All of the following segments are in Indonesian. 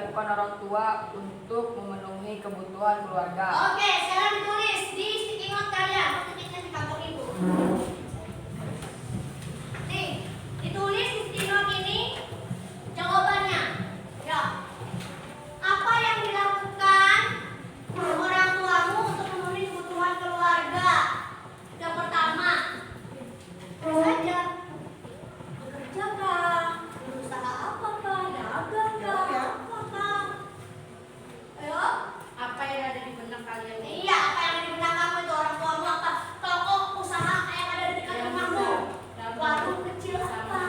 dilakukan orang tua untuk memenuhi kebutuhan keluarga. Oke, sekarang ditulis di sticky note kalian. Sticky note di kantong ibu. Nih, ditulis di sticky note ini jawabannya. Ya. Apa yang dilakukan orang tuamu untuk memenuhi kebutuhan keluarga? Yang pertama, saja bekerja kah? Berusaha apa kah? Dagang kah? Apa kah? Ayo. Apa yang ada di benak kalian? Iya, apa yang ada di benak kamu itu orang tuamu apa? Toko usaha yang ada di dekat rumahmu. Warung kecil apa?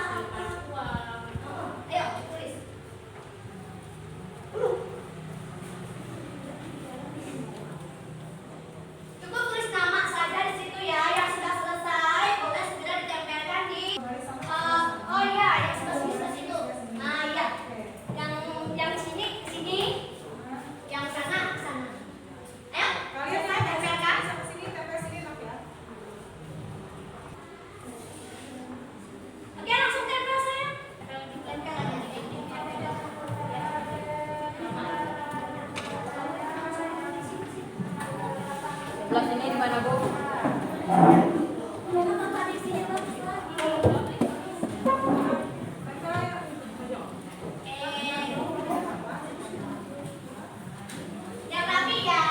Ayo, tulis. Cukup tulis nama saja di situ ya. Yang sudah selesai boleh segera ditempelkan di. Oh iya, yang sebelah situ. Nah iya, yang sini sini, yang sana sana. Ayo, Kalian saya tempelkan. sama sini, tempel sini nok ya. Oke, langsung tempel saya. Tempel aja. Sebelah sini di mana, Bu? Yang rapi ya.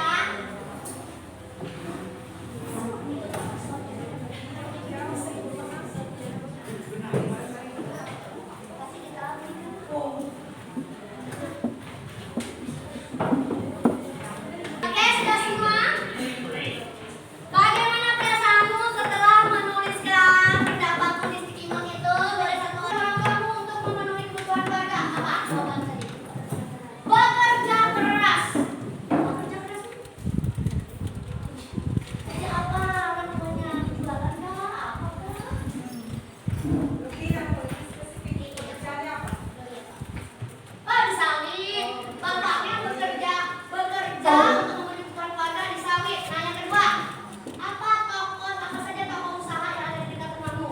Oke, sudah semua? Bagaimana perasaanmu setelah menuliskan pendapat tulis di kimon itu? Boleh satu orang kamu untuk memenuhi kebutuhan keluarga. Apa jawaban tadi? Bekerja keras. Bekerja keras. Jadi apa orang tuanya? Jualan kah? Apa kah? Lebih yang lebih spesifik. Pekerjaannya apa? Oh, di sawit. Bapaknya bekerja untuk memenuhi kebutuhan keluarga di sawit. Nah, yang kedua, apa saja toko usaha yang ada di dekat rumahmu?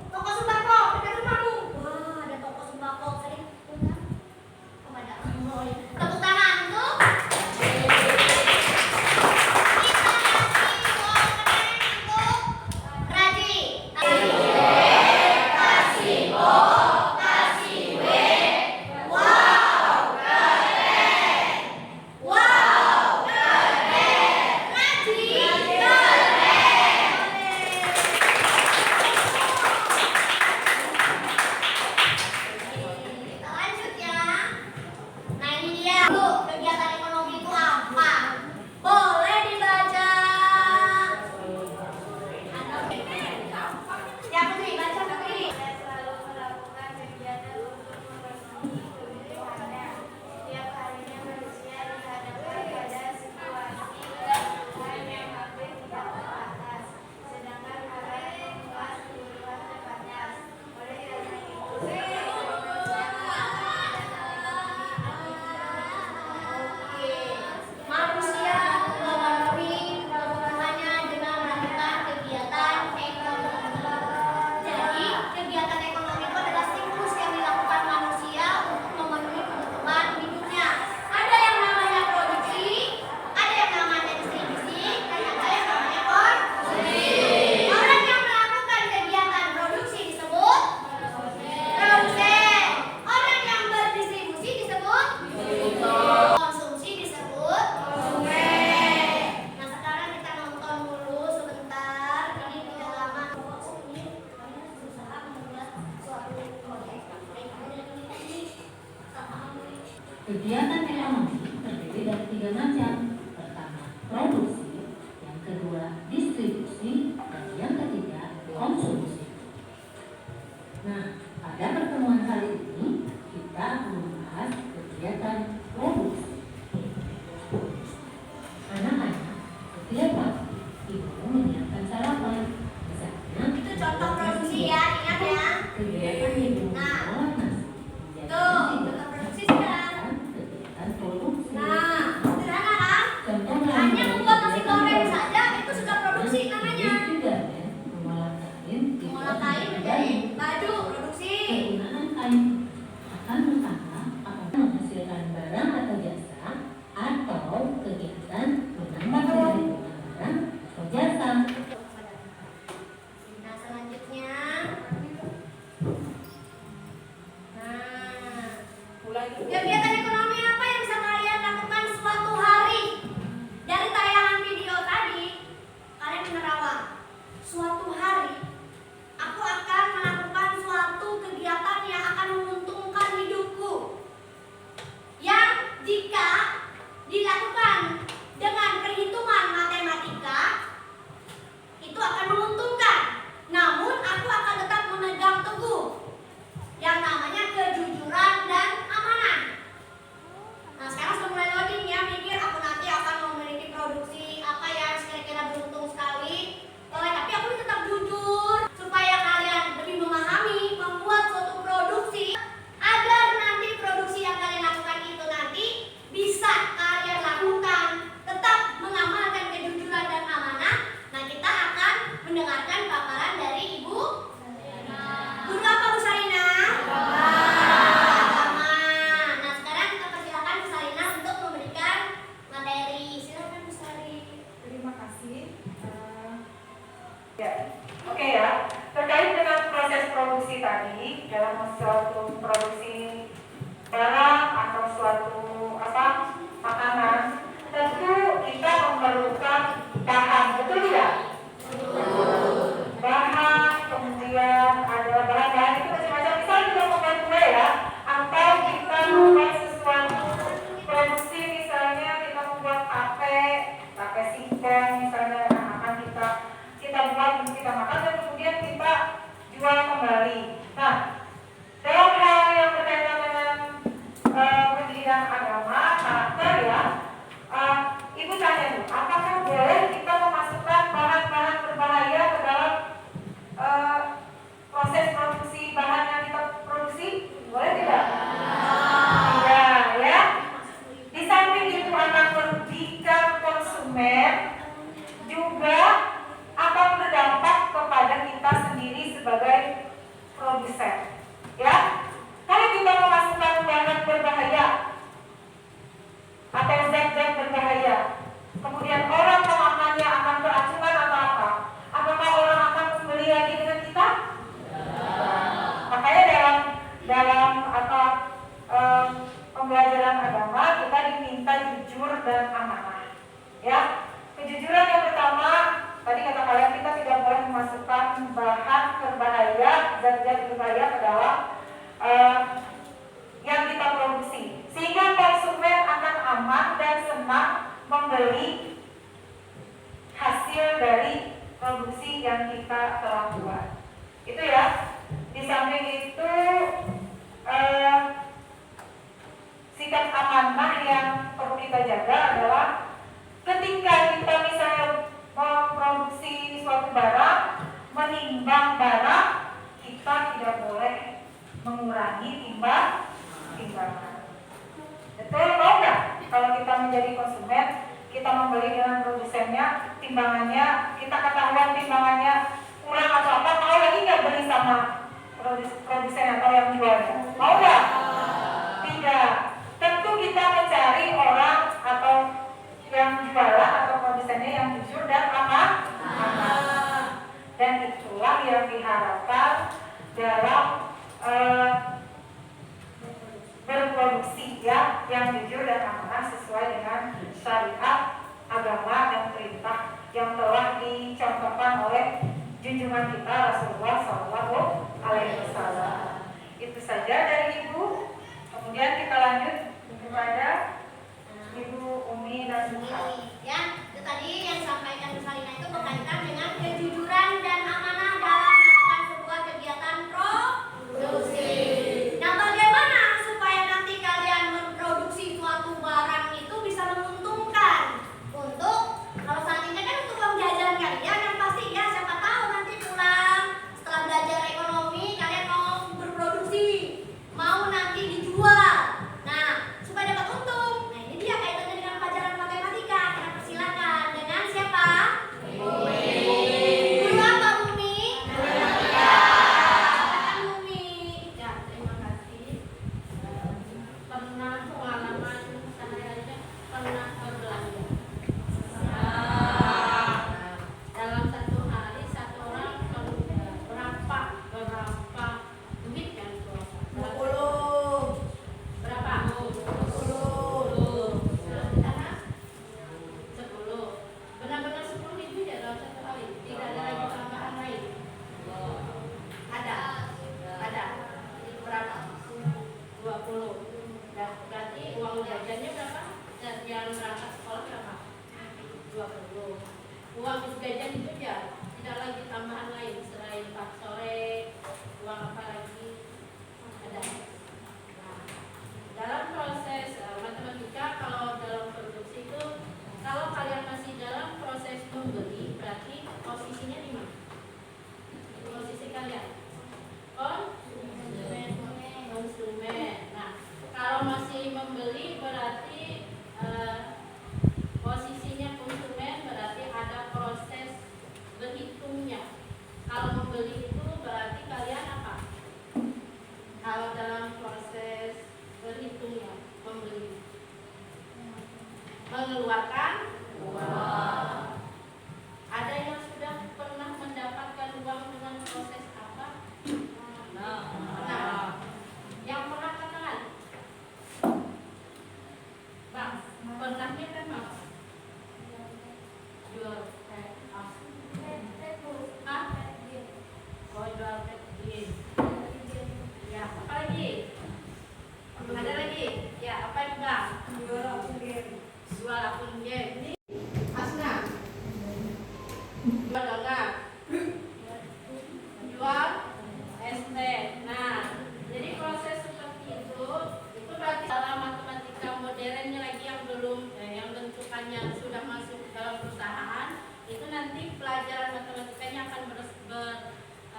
Toko sembako dekat rumahmu. Wah, ada toko sembako. Sering punya? Oh, ada. Oh, iya. Tepuk tangan untuk kita kasih Raji. Wow, keren. Raji, kita lanjut ya. Nah, ini dia. Bu, kegiatan ekonomi itu apa? Boleh dibaca. Ya, Putri, baca Putri. Saya selalu melakukan kegiatan untuk memenuhi kebutuhannya. Tiap harinya manusia dihadapkan pada situasi kebutuhan yang hampir tidak terbatas, sedangkan hal yang luas di luar terbatas. Oleh karena itu, saya manusia Manusia memenuhi kebutuhannya dengan melakukan kegiatan ekonomi. Jadi, kegiatan ekonomi itu adalah siklus yang dilakukan manusia untuk memenuhi kebutuhan hidupnya. Ada yang namanya produksi, ada yang namanya distribusi, dan ada yang namanya konsumsi. Orang yang melakukan kegiatan produksi disebut produsen. Orang yang berdistribusi disebut konsumsi disebut konsumen. Nah, sekarang kita nonton dulu sebentar. Ini tidak lama. Ini kalian berusaha membuat suatu proyek. Kegiatan ekonomi terdiri dari 3 macam. Pertama, produksi, yang kedua, distribusi, dan yang ketiga, konsumsi. Nah, pada pertemuan kali ini kita akan membahas kegiatan produksi. Anak-anak, setiap pagi ibu menyiapkan sarapan. Misalnya, Itu contoh produksi ya, ingat ya. kegiatan ibu Nah. mengolah nasi. Tuh, contoh produksi sudah. Kegiatan produksi. Nah, sederhana kan? Contoh Hanya membuat nasi suatu makanan, tentu kita memerlukan bahan, betul tidak? Bahan, kemudian ada bahan-bahan itu macam-macam. Misalnya kita membuat kue ya, atau kita membuat sesuatu produksi, misalnya kita membuat tape singkong misalnya, akan kita buat, kita makan dan kemudian kita jual kembali. Nah, dalam hal yang berkaitan dengan pendidikan agama, maka ya ibu tanya tuh, apakah boleh kita memasukkan bahan-bahan berbahaya ke dalam proses produksi bahan yang kita produksi? Boleh tidak? Tidak, ya. Di samping itu akan merugikan konsumen, juga akan berdampak kepada kita sendiri sebagai produsen. Ya, kalau kita memasukkan bahan berbahaya atau zat-zat berbahaya, kemudian orang pemakannya akan keracunan atau apa? Apakah orang akan membeli lagi dengan kita? Makanya dalam pembelajaran agama kita diminta jujur dan amanah. Ya, kejujuran yang pertama tadi kata kalian, kita tidak boleh memasukkan bahan berbahaya, zat-zat berbahaya ke dalam yang kita produksi, sehingga konsumen akan aman dan senang membeli hasil dari produksi yang kita telah buat. Itu ya. Di samping itu sikap amanah yang perlu kita jaga adalah ketika kita misalnya memproduksi suatu barang, menimbang barang, kita tidak boleh mengurangi timbangan. Betul, oh enggak? Kalau kita menjadi konsumen, kita membeli dengan produsennya, timbangannya, kita ketahuan timbangannya kurang atau apa, mau lagi nggak beli sama produsen atau yang jualnya? Mau nggak? Tidak. Tentu kita mencari orang atau yang jualan atau produsennya yang jujur dan aman. Dan itulah yang diharapkan dalam berproduksi ya, yang jujur dan amanah sesuai dengan syariat agama dan perintah yang telah dicontohkan oleh junjungan kita Rasulullah SAW. Itu saja dari Ibu. Kemudian kita lanjut kepada Ibu Umi dan Buka. Ya, itu tadi yang disampaikan Bu Salina itu berkaitan dengan kejujuran dan amanah dalam melakukan sebuah kegiatan produksi. Nah, bagaimana supaya nanti kalian memproduksi suatu barang itu bisa menguntungkan? Untuk kalau seandainya kan untuk uang jajan kalian yang pasti ya, siapa tahu nanti pulang setelah belajar ekonomi kalian mau berproduksi, mau nanti dijual. Nah, supaya dapat untung. Nah, ini dia kaitannya dengan pelajaran matematika. Kita persilakan dengan siapa? Guru apa, Umi? Silakan, Umi. Ya, terima kasih. Pernah pengalaman sehari-harinya pernah berbelanja. Dalam satu hari satu orang berapa duit yang keluar? 20. Berapa? 10. Sana 10. Benar-benar 10.000 ya dalam satu hari. Tidak ada lagi tambahan lain. Ada. Itu berapa? 20. Dan berarti uang jajannya berapa? Dan yang berangkat sekolah berapa? 20. Uang jajan itu ya, tidak lagi tambahan lain selain pas sore, uang apa lagi ada. Nah, dalam proses matematika, kalau dalam produksi itu, kalau kalian masih dalam proses membeli, berarti posisinya di mana? Posisi kalian konsumen. Nah, kalau masih membeli berarti posisinya konsumen, berarti ada proses berhitungnya. Kalau membeli itu berarti kalian apa? Kalau dalam proses berhitungnya membeli, mengeluarkan uang. Ada yang sudah pernah mendapatkan uang dengan proses apa? Nah, yang pernah katakan Pernahnya kan apa? Jual jual pet. Ya, apa lagi? Ada lagi? Ya, apa juga? Jual akun game. Jual akun game. Ini Asna. Jual enggak? Jual ST. Nah, jadi proses seperti itu berarti dalam matematika modernnya lagi yang belum yang bentukannya sudah masuk dalam perusahaan, itu nanti pelajaran matematikanya akan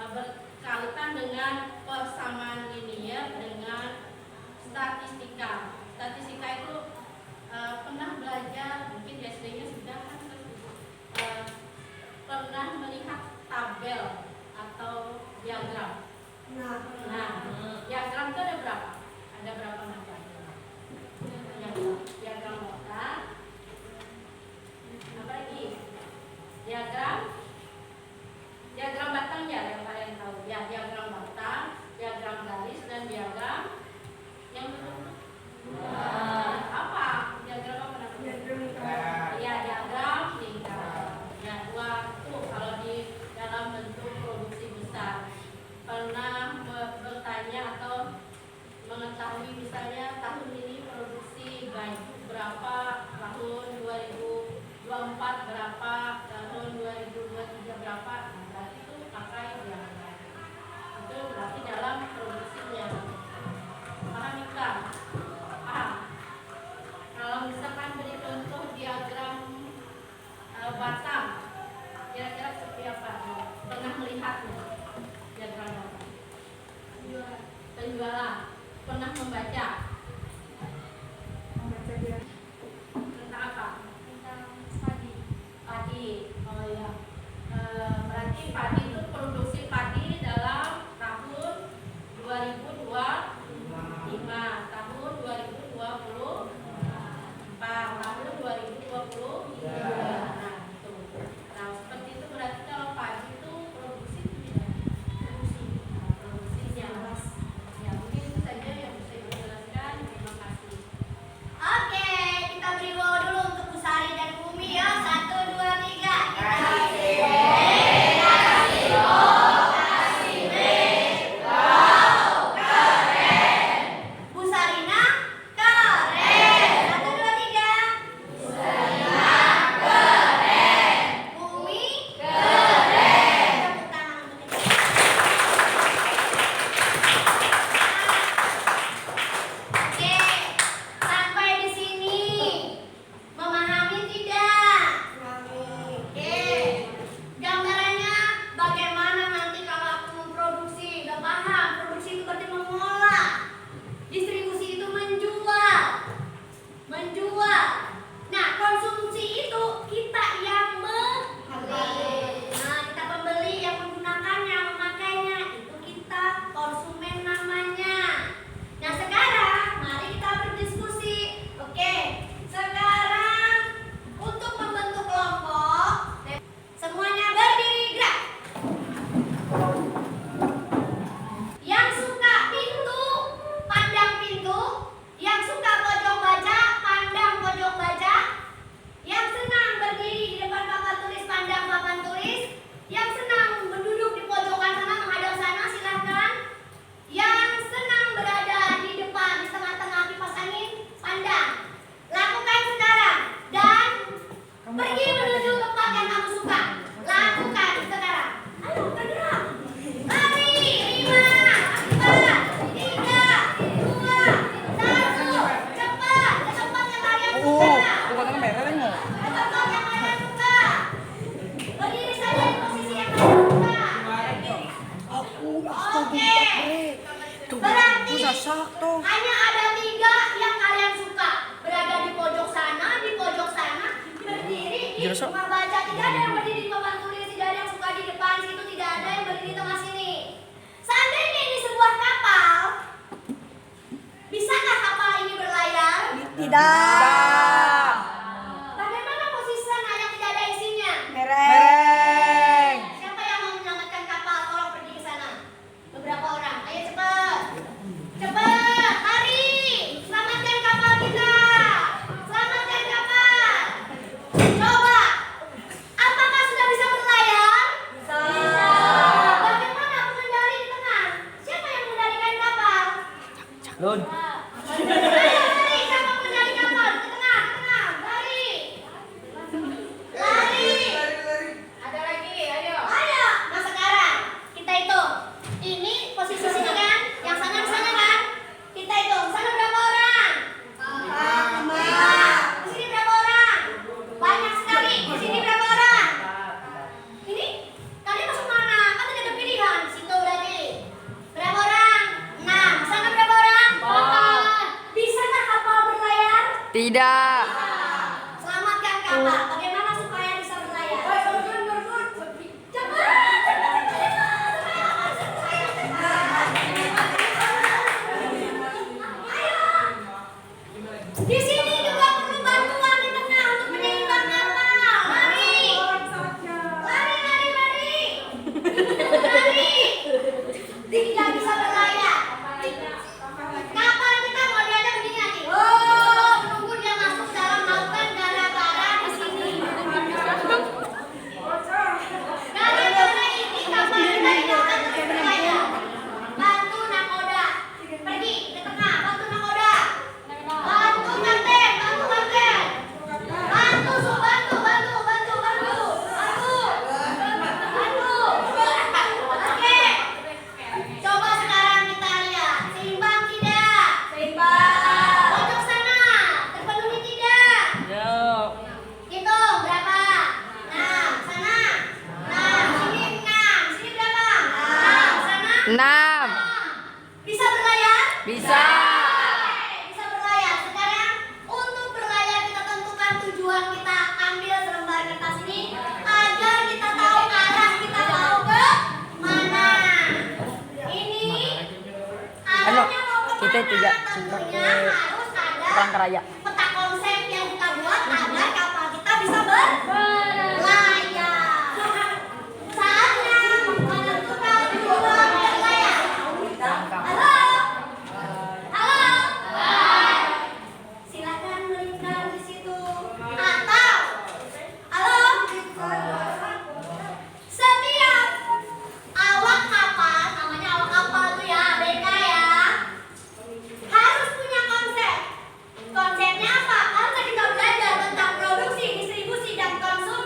berkaitan dengan persamaan linear dengan statistika. Statistika itu pernah belajar, mungkin di SD-nya sudah pernah melihat tabel atau diagram. Nah, diagram itu ada berapa? Ada berapa macam? Diagram kotak. Apa lagi? Diagram batang ya, yang kalian tahu. Ya, diagram batang, diagram garis, dan diagram yang apa? Diagram apa namanya? Ya, diagram lingkar. Ya, dua tuh kalau di dalam bentuk produksi besar. Pernah bertanya atau mengetahui misalnya tahun ini produksi baju berapa, tahun 2024 berapa, tahun 2023 berapa, nah, berarti itu pakai diagram. Itu berarti dalam produksinya. Paham kan? Paham? Kalau misalkan beri contoh diagram batang, kira-kira seperti apa? Pernah melihatnya? Diagram batang. Penjualan. Pernah membaca dia. tentang apa? Tentang padi. Padi. Oh ya. Berarti padi itu produksi padi dalam tahun 2025, tahun 2024, tahun 2023. Nah, itu. Nah, seperti itu berarti kalau padi itu produksi itu ya. Produksinya. Ya, mungkin itu saja yang bisa ibu jelaskan. Terima kasih. Oke, kita beri wow dulu untuk Bu Sari dan Bu Umi ya. 1, 2, 3. Bu Sarina keren. 1, 2, 3. Bu Umi keren. Tepuk tangan untuk kita. Oke, sampai di sini memahami tidak? Oke, gambarannya bagaimana nanti kalau aku memproduksi? Udah paham? Produksi itu berarti mengolah. Distribusi itu menjual. Nah, konsumsi itu kita yang membeli. Nah, kita pembeli yang menggunakannya, memakainya, itu kita konsumen namanya. Nah, sekarang mari kita berdiskusi. Oke, sekarang untuk membentuk kelompok, semuanya berdiri gerak. Yang suka pintu, pandang pintu. Yang suka pojok baca, pandang pojok baca. Yang senang berdiri di depan papan tulis, pandang papan tulis. Yang senang duduk di pojokan sana, menghadap sana, silahkan. Yang senang berada di depan, di tengah-tengah kipas angin, pandang. Lakukan sekarang dan pergi menuju tempat yang kamu suka. Lakukan sekarang. Ayo bergerak. Lari. 5, 4, 3, 2, 1. Cepat ke tempat yang kalian suka. Ke tempat yang kalian suka. Berdiri saja di posisi yang kalian suka. Oke. Berarti hanya ada 3 yang kalian suka. Berada di pojok sana, berdiri di rumah baca. Tidak ada yang berdiri di papan tulis, tidak ada yang suka di depan situ, tidak ada yang berdiri di tengah sini. Seandainya ini sebuah kapal, bisakah kapal ini berlayar? Tidak. Bagaimana posisi sana yang tidak ada isinya? Mereng. Siapa yang mau menyelamatkan kapal? Tolong pergi ke sana. Beberapa orang. Ayo cepat. Cepat, lari. Selamatkan kapal kita. Selamatkan kapal. Coba, apakah sudah bisa berlayar? Bisa. Bagaimana pengendali di tengah? Siapa yang mengendalikan kapal? Lun. Ayo, lari, siapa pengendali kapal? Ke tengah, lari. Lari. Ada lagi, ayo. Ayo, nah sekarang kita hitung. Ini posisi sini kan? Yang sana di sana kan? Kita hitung. Sana berapa orang? 5. Di sini berapa orang? Banyak sekali. Di sini berapa orang? Ini kalian masuk mana? Kan tidak ada pilihan. Situ berarti. Berapa orang? 6. Sana berapa orang? 8. Bisakah kapal berlayar? Tidak. Selamatkan kapal. Bagaimana supaya bisa berlayar? Di sini juga perlu bantuan di tengah untuk menyeimbang kapal. Lari. Tidak bisa berlayar. Kapal kita modelnya begini nanti. Oh, menunggu dia masuk dalam lautan gara-gara di sini. Gara-gara ini kapal kita tidak akan terus berlayar. Bantu nakoda. Pergi ke tengah. Bantu nakoda. Bantu kapten. Oke. Coba sekarang kita lihat. Seimbang tidak? Seimbang. Pojok sana. Terpenuhi tidak? Hitung berapa? 6. Sana. 6. Sini 6. Sini berapa? 6. Sana. 6. Bisa berlayar? Bisa. Bisa berlayar. Sekarang untuk berlayar kita tentukan tujuan kita, ambil selembar kertas ini agar kita tahu arah kita mau ke mana. Ini arahnya mau ke kita mana? tidak Tentunya harus ada Kerangkaraya. peta konsep yang kita buat agar kapal kita bisa berlayar. Saatnya menentukan tujuan berlayar. Halo? Silakan melingkar di situ. Atau, halo? Setiap awak kapal, namanya awak kapal tuh ya, ABK ya, harus punya konsep. Konsepnya apa? Karena kita belajar tentang produksi, distribusi, dan konsumsi.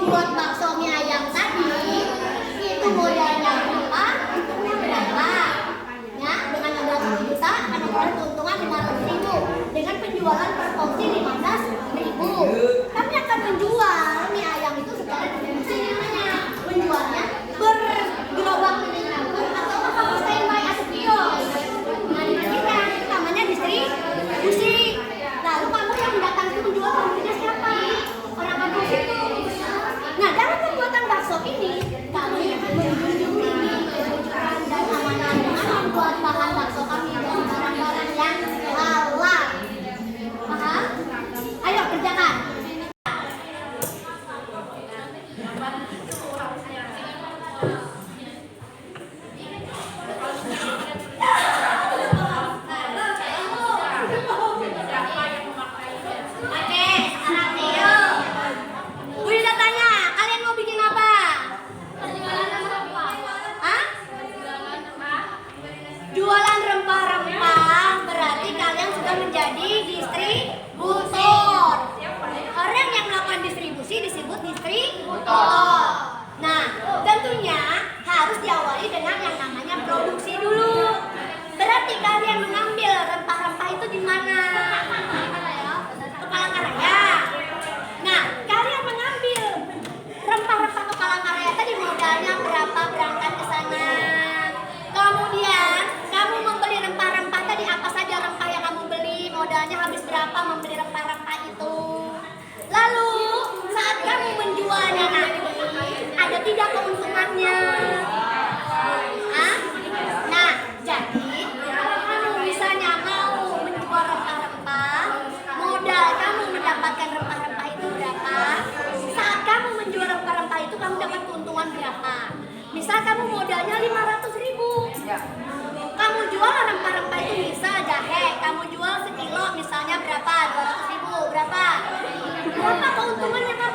membuat bakso mie ayam tadi itu modalnya berapa? Untungnya berapa? Ya, dengan modal 1 juta akan memperoleh keuntungan 500.000 dengan penjualan per porsi 15.000. Kami akan menjual mie ayam itu secara distribusi namanya. Menjualnya bergerobak keliling atau kamu standby atau kios. Nah, dibagikan itu namanya distribusi. Lalu kamu yang datang itu menjual pembelinya siapa? Orang kampung situ. Nah, dalam pembuatan bakso ini kami menjunjung tinggi kejujuran dan amanah dengan membuat bahan bakso kami dari barang-barang yang halal. Paham? Ayo kerjakan. Oke, sekarang nih yuk. Bu Ida tanya, kalian mau bikin apa? Hah? Jualan rempah-rempah, berarti kalian sudah menjadi distributor. Orang yang melakukan distribusi disebut distributor. Nah, tentunya harus diawali dengan yang namanya produksi dulu. Berarti kalian mengambil rempah-rempah itu di mana? Ke Palangkaraya. Nah, kalian mengambil rempah-rempah ke Palangkaraya tadi modalnya berapa berangkat ke sana? Kemudian kamu membeli rempah-rempah tadi, apa saja rempah yang kamu beli, modalnya habis berapa membeli rempah-rempah itu? Lalu saat kamu menjualnya nanti ada tidak keuntungannya? Hah? Nah, jadi kalau kamu misalnya mau menjual rempah-rempah, modal kamu mendapatkan rempah-rempah itu berapa? Saat kamu menjual rempah-rempah itu kamu dapat keuntungan berapa? Misal kamu modalnya 500.000. Kamu jual rempah-rempah itu, misal jahe, kamu jual sekilo misalnya berapa? 200.000. Berapa? Berapa keuntungannya kamu